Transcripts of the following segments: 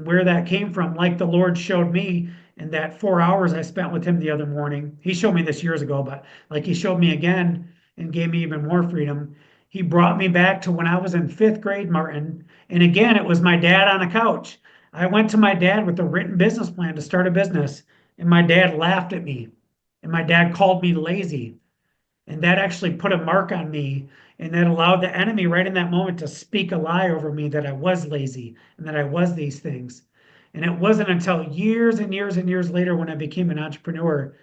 And where that came from, like the Lord showed me in that 4 hours I spent with him the other morning. He showed me this years ago, but like he showed me again and gave me even more freedom. He brought me back to when I was in fifth grade, Martin. And again, it was my dad on a couch. I went to my dad with a written business plan to start a business, and my dad laughed at me. And my dad called me lazy. And that actually put a mark on me. And that allowed the enemy right in that moment to speak a lie over me that I was lazy and that I was these things. And it wasn't until years and years and years later when I became an entrepreneur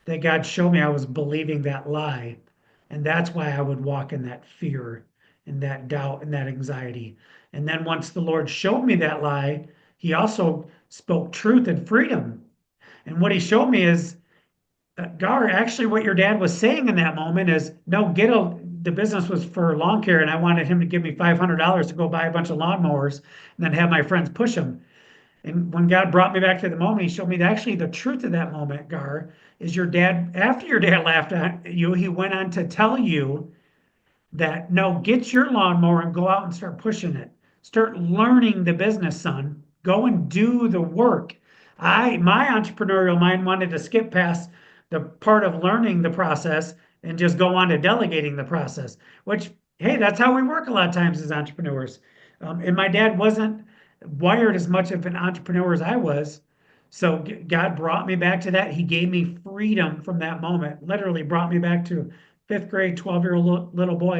that God showed me I was believing that lie. And that's why I would walk in that fear and that doubt and that anxiety. And then once the Lord showed me that lie, he also spoke truth and freedom. And what he showed me is, Gar, actually, what your dad was saying in that moment is, no, the business was for lawn care, and I wanted him to give me $500 to go buy a bunch of lawnmowers and then have my friends push them. And when God brought me back to the moment, he showed me that actually the truth of that moment, Gar, is your dad, after your dad laughed at you, he went on to tell you that no, get your lawnmower and go out and start pushing it. Start learning the business, son. Go and do the work. My entrepreneurial mind wanted to skip past the part of learning the process and just go on to delegating the process, which, hey, that's how we work a lot of times as entrepreneurs. And my dad wasn't wired as much of an entrepreneur as I was. So God brought me back to that. He gave me freedom from that moment, literally brought me back to fifth grade, 12-year-old little boy.